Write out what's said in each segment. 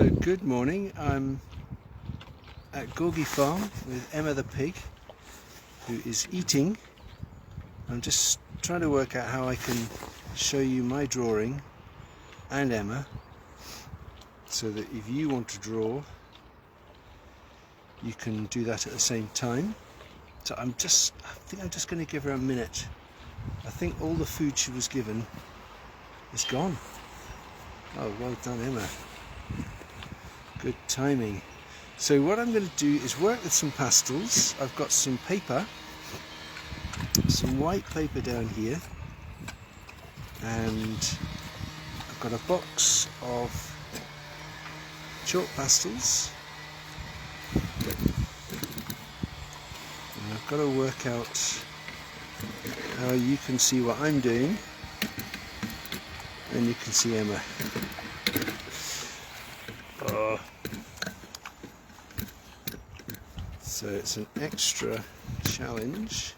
So good morning, I'm at Gorgie Farm with Emma the pig, who is eating. I'm just trying to work out how I can show you my drawing and Emma, so that if you want to draw you can do that at the same time. So I think I'm just going to give her a minute. I think all the food she was given is gone. Oh, well done, Emma. Good timing. So what I'm going to do is work with some pastels. I've got some paper, some white paper down here, and I've got a box of chalk pastels, and I've got to work out how you can see what I'm doing and you can see Emma. Oh. So it's an extra challenge.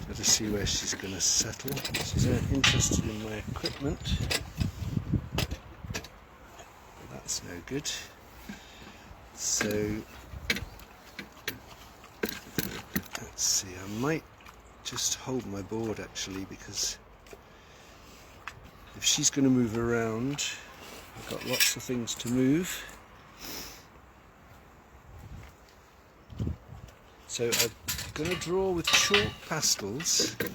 Try to see where she's going to settle. She's interested in my equipment. That's no good. So let's see, I might just hold my board actually, because if she's going to move around, I've got lots of things to move. So I'm going to draw with chalk pastels. So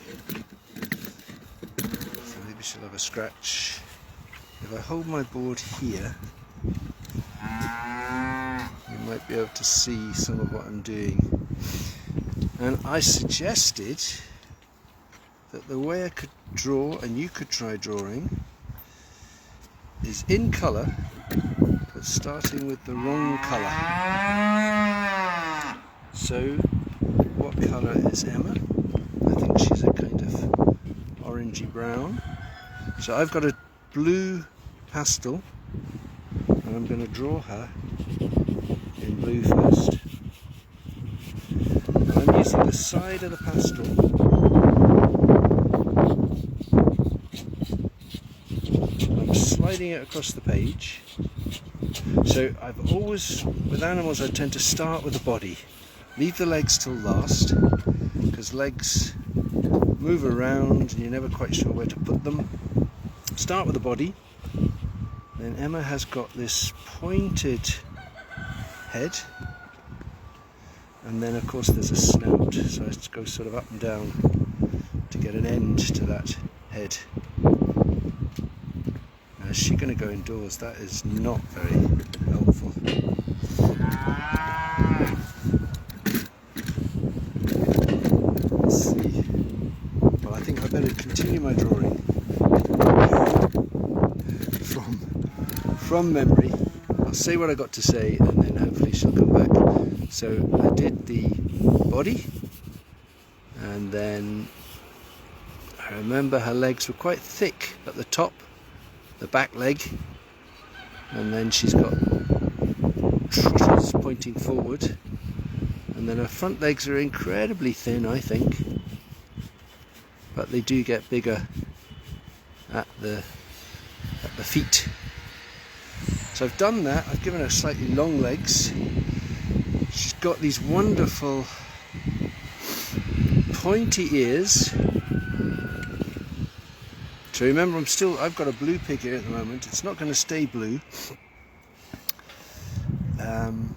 maybe she'll have a scratch. If I hold my board here, you might be able to see some of what I'm doing. And I suggested that the way I could draw, and you could try drawing, is in colour, but starting with the wrong colour. So, what colour is Emma? I think she's a kind of orangey brown. So I've got a blue pastel, and I'm going to draw her in blue first. And I'm using the side of the pastel sliding it across the page. So I've always, with animals, I tend to start with the body, leave the legs till last, because legs move around and you're never quite sure where to put them. Start with the body. Then Emma has got this pointed head, and then of course there's a snout, so I have to go sort of up and down to get an end to that head. Is she going to go indoors? That is not very helpful. Let's see. Well, I think I better continue my drawing from memory. I'll say what I got to say, and then hopefully she'll come back. So I did the body, and then I remember her legs were quite thick at the top, the back leg, and then she's got trotters pointing forward, and then her front legs are incredibly thin, I think, but they do get bigger at the feet. So I've done that. I've given her slightly long legs. She's got these wonderful pointy ears. So remember, I've got a blue pig here at the moment. It's not going to stay blue. And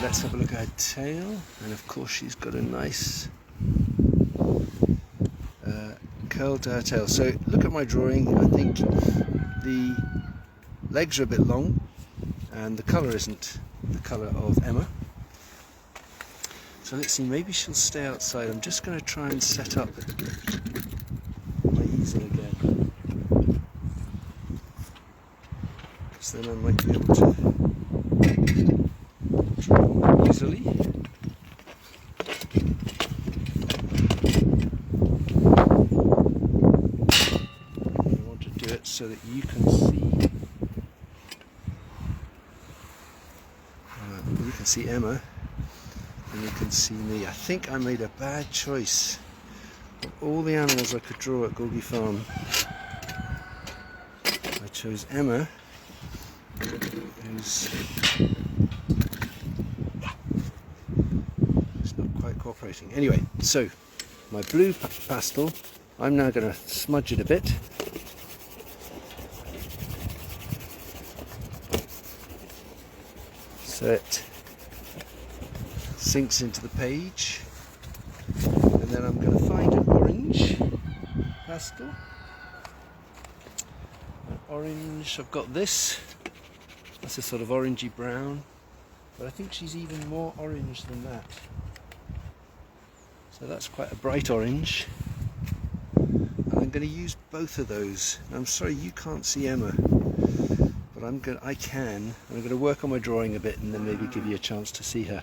let's have a look at her tail. And of course she's got a nice curl to her tail. So look at my drawing. I think the legs are a bit long, and the colour isn't the colour of Emma. So let's see, maybe she'll stay outside. I'm just going to try and set up my easel again, because then I might be able to draw more easily. I want to do it so that you can see. You can see Emma, and you can see me. I think I made a bad choice. Of all the animals I could draw at Gorgie Farm, shows Emma, who's not quite cooperating. Anyway, so my blue pastel, I'm now going to smudge it a bit. So it sinks into the page. And then I'm going to find an orange pastel. An orange, I've got this. That's a sort of orangey brown. But I think she's even more orange than that. So that's quite a bright orange. And I'm going to use both of those. I'm sorry you can't see Emma, but I can. I'm going to work on my drawing a bit and then maybe give you a chance to see her.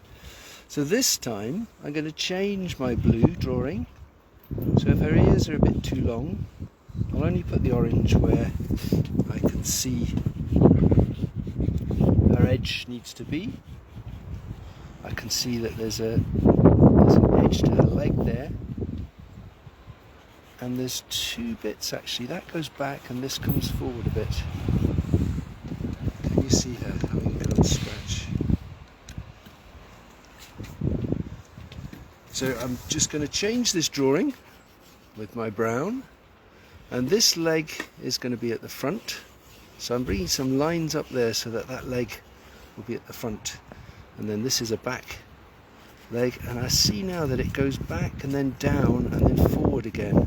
So this time I'm going to change my blue drawing. So if her ears are a bit too long, I'll only put the orange where I can see her edge needs to be. I can see that there's an edge to her leg there, and there's two bits actually. That goes back and this comes forward a bit. Can you see her having a good scratch? So I'm just going to change this drawing with my brown, and this leg is going to be at the front. So I'm bringing some lines up there so that that leg will be at the front, and then this is a back leg, and I see now that it goes back and then down and then forward again.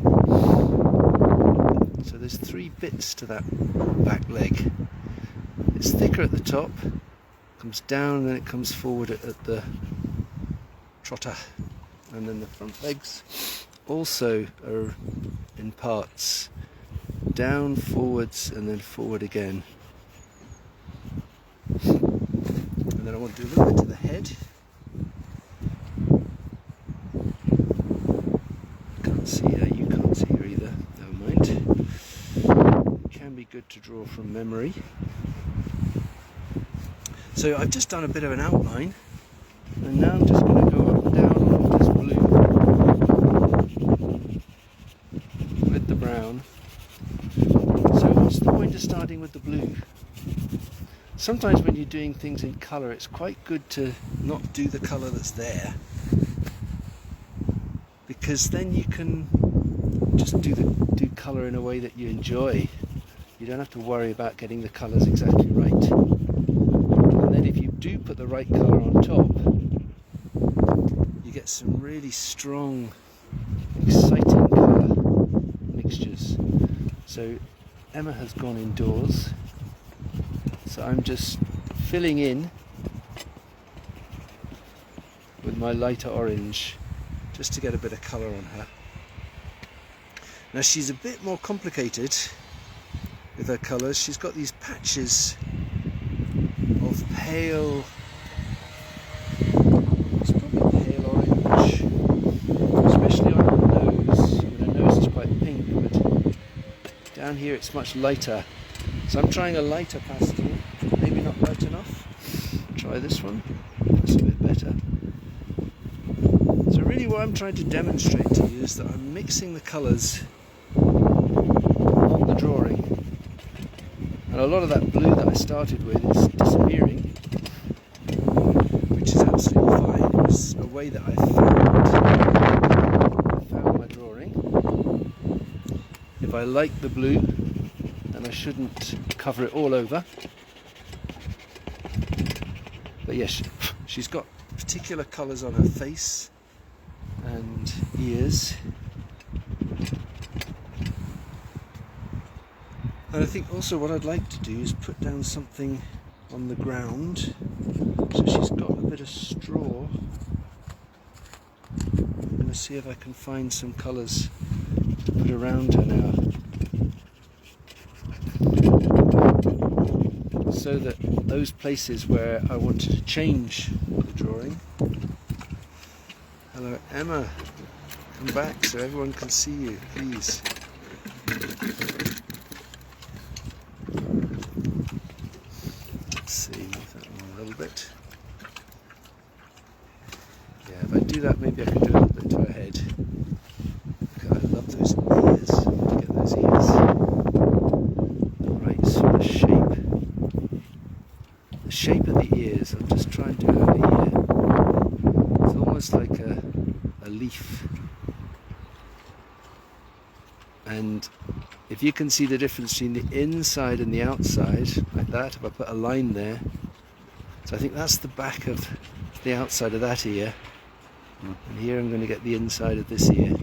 So there's three bits to that back leg. It's thicker at the top, comes down, and then it comes forward at the trotter. And then the front legs also are in parts, down, forwards, and then forward again. And then I want to do a little bit to the head. Can't see her, you can't see her either, never mind. It can be good to draw from memory. So I've just done a bit of an outline, and now I'm just going to go up and down on this blue with the brown. So what's the point of starting with the blue? Sometimes when you're doing things in colour, it's quite good to not do the colour that's there, because then you can just do colour in a way that you enjoy. You don't have to worry about getting the colours exactly right. And then if you do put the right colour on top, you get some really strong, exciting colour mixtures. So Emma has gone indoors, so I'm just filling in with my lighter orange just to get a bit of colour on her. Now she's a bit more complicated with her colours. She's got these patches of pale, it's probably pale orange, especially on her nose. Her nose is quite pink, but down here it's much lighter. So I'm trying a lighter pastel, maybe not light enough. Try this one, that's a bit better. So really what I'm trying to demonstrate to you is that I'm mixing the colours on the drawing. And a lot of that blue that I started with is disappearing, which is absolutely fine. It was a way that I found my drawing. If I like the blue, then I shouldn't cover it all over. But yes, she's got particular colours on her face and ears. And I think also what I'd like to do is put down something on the ground. So she's got a bit of straw. I'm going to see if I can find some colours to put around her now, so that those places where I wanted to change the drawing. Hello Emma, come back so everyone can see you, please. Let's see, move that one a little bit. Yeah, if I do that, maybe I can do a little bit to her head. Okay, I love those ears. Get those ears. Right, smash. shape of the ears. I'll just try and do it over here. It's almost like a leaf. And if you can see the difference between the inside and the outside, like that, if I put a line there, so I think that's the back of the outside of that ear, and here I'm going to get the inside of this ear.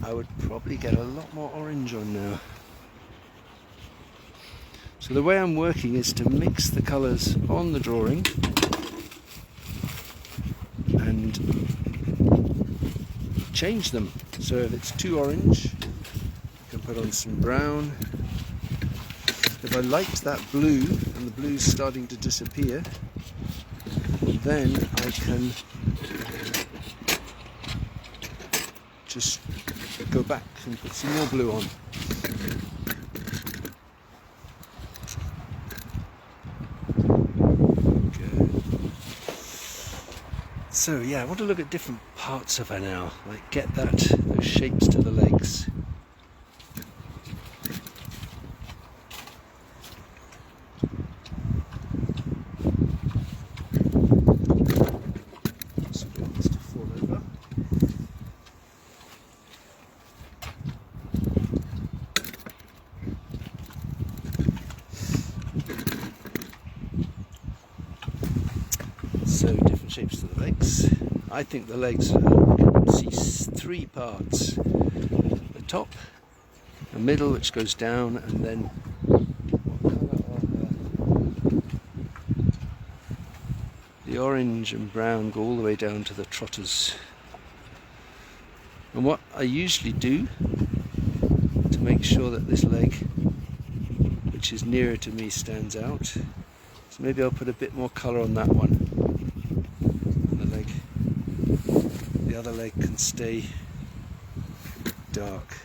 I would probably get a lot more orange on now. So the way I'm working is to mix the colours on the drawing and change them. So if it's too orange, I can put on some brown. If I liked that blue and the blue's starting to disappear, then I can just go back and put some more blue on. So yeah, I want to look at different parts of her now, like get those shapes to the legs. So different shapes to the legs. I think the legs you can see three parts: the top, the middle, which goes down, and then the orange and brown go all the way down to the trotters. And what I usually do to make sure that this leg, which is nearer to me, stands out, so maybe I'll put a bit more colour on that one. The other leg can stay dark.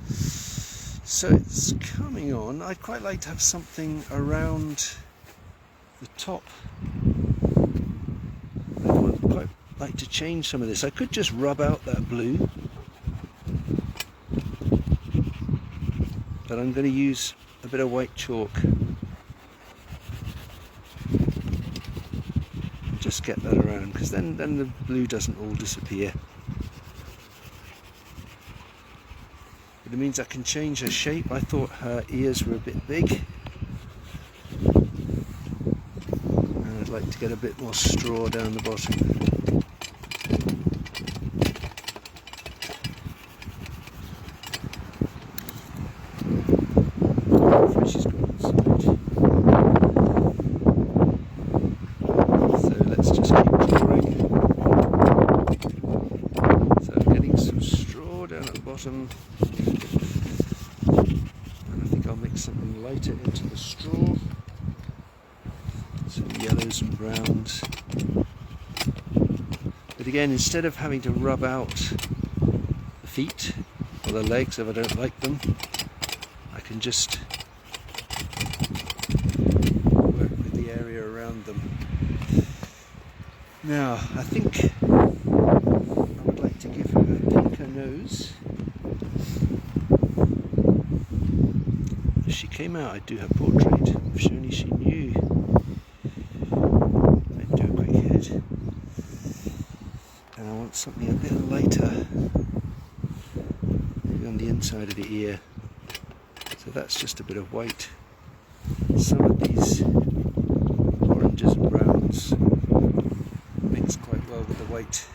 So it's coming on. I'd quite like to have something around the top. I would quite like to change some of this. I could just rub out that blue, but I'm going to use a bit of white chalk. Just get that around, because then the blue doesn't all disappear. But it means I can change her shape. I thought her ears were a bit big, and I'd like to get a bit more straw down the bottom. Hopefully she's got inside. And I think I'll mix something lighter into the straw, some yellows and browns. But again, instead of having to rub out the feet or the legs if I don't like them, I can just work with the area around them. Now, I think I would like to give her a pinker nose. If she came out, I'd do her portrait. If only she knew. I'd do a quick head. And I want something a bit lighter, maybe on the inside of the ear. So that's just a bit of white. Some of these oranges and browns mix quite well with the white.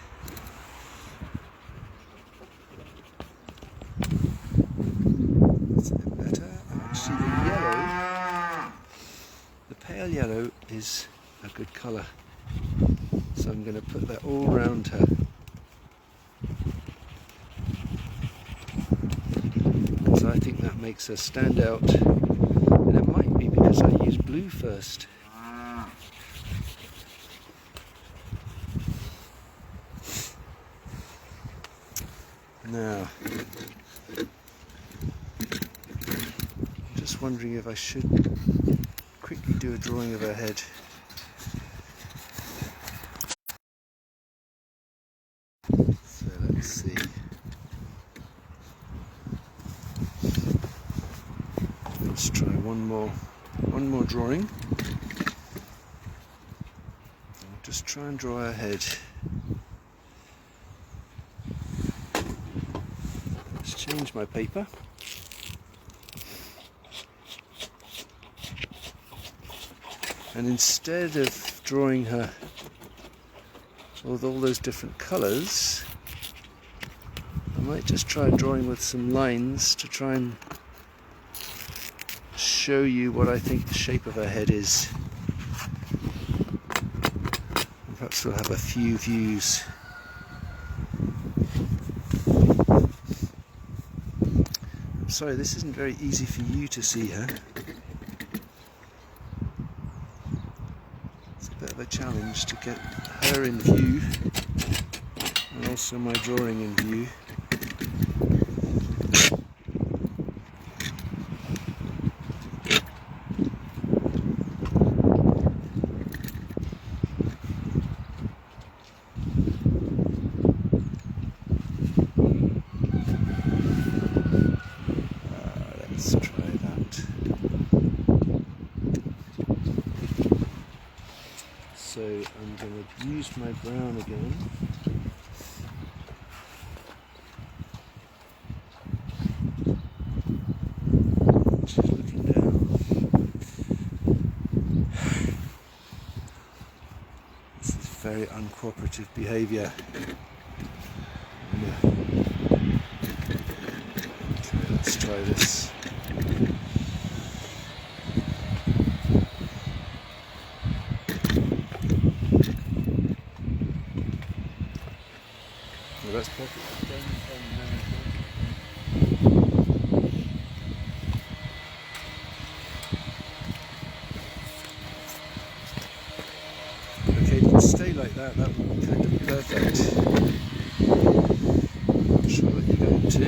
That's a bit better. Actually, the yellow, the pale yellow, is a good colour. So I'm going to put that all round her. Because I think that makes her stand out. And it might be because I used blue first. Now, I'm just wondering if I should quickly do a drawing of her head. So let's see. Let's try one. one more drawing. I'll just try and draw her head. Let's change my paper. And instead of drawing her with all those different colours, I might just try drawing with some lines to try and show you what I think the shape of her head is. And perhaps we'll have a few views. I'm sorry, this isn't very easy for you to see her. It's a bit of a challenge to get her in view and also my drawing in view. Let's try that. So I'm going to use my brown again. She's looking down. This is very uncooperative behaviour. Okay, let's try this. Well, that's perfect. Okay, if you stay like that, that would be kind of perfect. I'm sure that you're going to.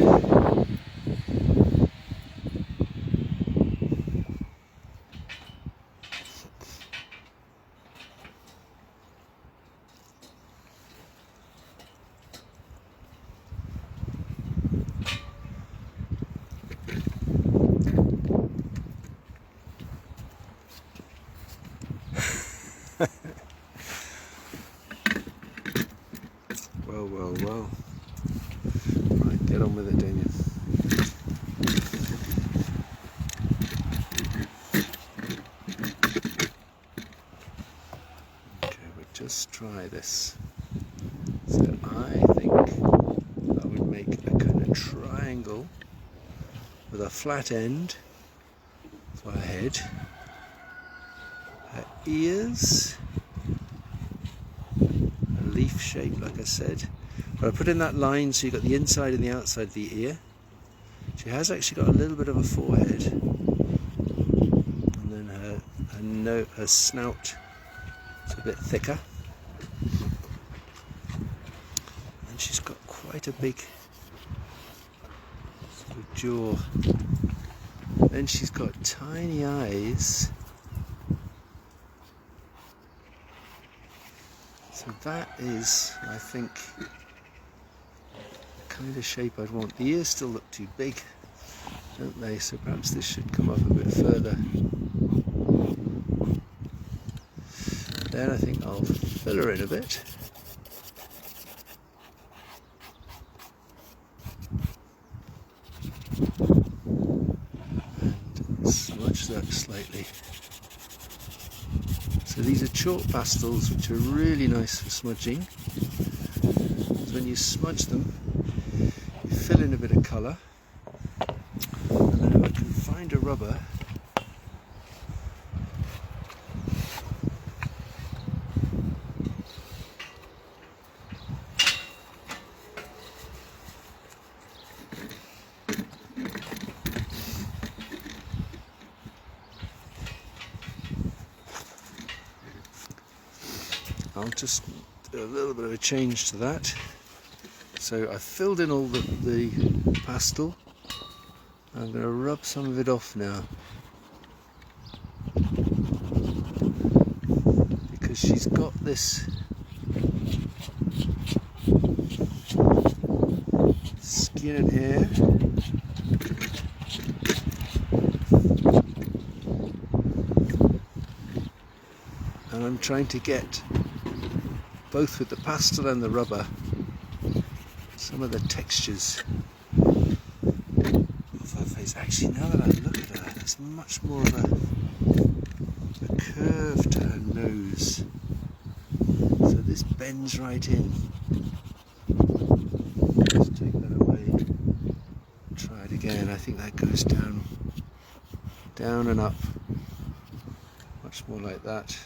Well. Right, get on with it, Damian. Okay, we'll just try this. So I think I would make a kind of triangle with a flat end for her head, her ears, a leaf shape like I said. But I put in that line so you've got the inside and the outside of the ear. She has actually got a little bit of a forehead. And then her snout is a bit thicker. And she's got quite a big sort of jaw. Then she's got tiny eyes. So that is, I think, kind of shape I'd want. The ears still look too big, don't they? So perhaps this should come up a bit further. Then I think I'll fill her in a bit. And smudge that slightly. So these are chalk pastels, which are really nice for smudging. So when you smudge them, you fill in a bit of colour, and then if I can find a rubber, I'll just do a little bit of a change to that. So I filled in all the pastel. I'm going to rub some of it off now, because she's got this skin in here, and I'm trying to get, both with the pastel and the rubber, some of the textures of her face. Actually, now that I look at her, there's much more of a curve to her nose, so this bends right in. Let's take that away, try it again. I think that goes down and up, much more like that.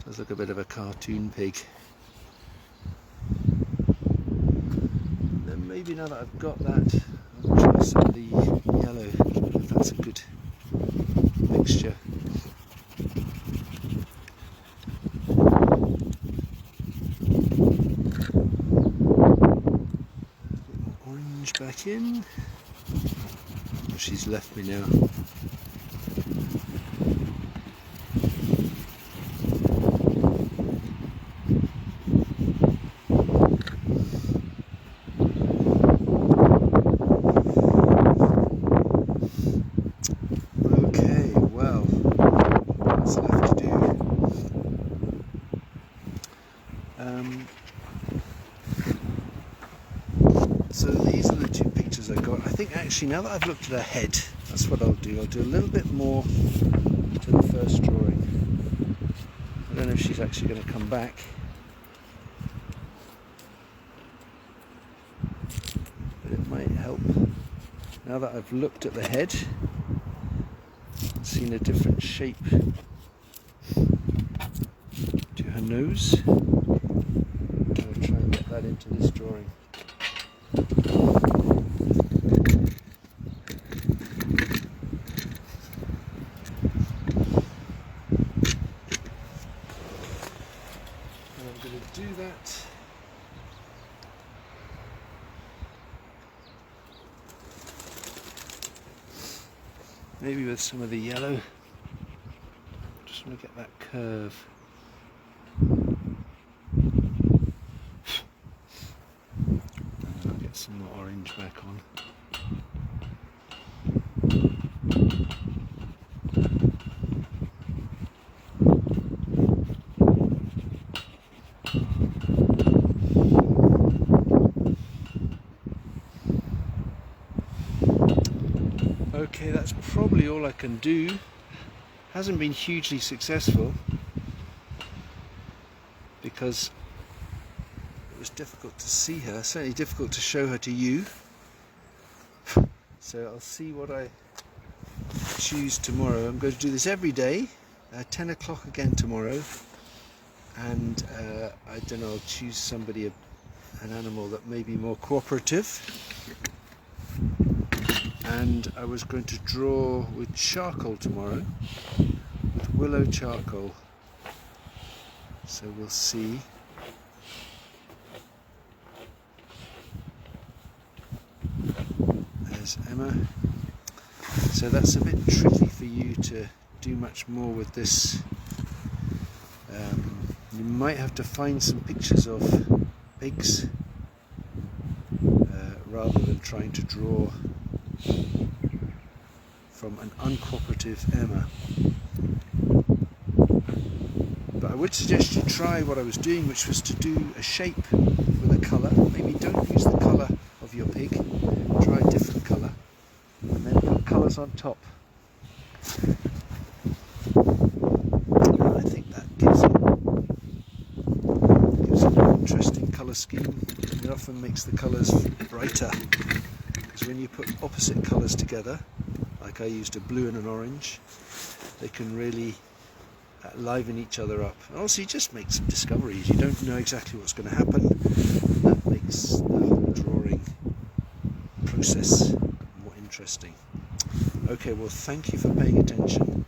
Does look a bit of a cartoon pig. Then maybe now that I've got that, I'll try some of the yellow, if that's a good mixture. Orange back in. Oh, she's left me now. So these are the two pictures I got. I think actually now that I've looked at her head, that's what I'll do. I'll do a little bit more to the first drawing. I don't know if she's actually going to come back. But it might help. Now that I've looked at the head, seen a different shape to her nose, I'm going to try and get that into this drawing. I'm going to do that. Maybe with some of the yellow. Just want to get that curve. And I'll get some more orange back on. Okay, that's probably all I can do. Hasn't been hugely successful because it was difficult to see her, certainly difficult to show her to you. So I'll see what I choose tomorrow. I'm going to do this every day, 10 o'clock again tomorrow, and I don't know, I'll choose somebody, an animal that may be more cooperative. And I was going to draw with charcoal tomorrow, with willow charcoal, so we'll see. There's Emma. So that's a bit tricky for you to do much more with this. You might have to find some pictures of pigs rather than trying to draw from an uncooperative Emma. But I would suggest you try what I was doing, which was to do a shape with a colour. Maybe don't use the colour of your pig, try a different colour, and then put colours on top. And I think that gives an interesting colour scheme. It often makes the colours brighter, because when you put opposite colours together, like I used a blue and an orange, they can really liven each other up. And also you just make some discoveries. You don't know exactly what's going to happen. That makes the whole drawing process more interesting. Okay, well, thank you for paying attention,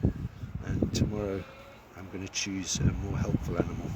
and tomorrow I'm going to choose a more helpful animal.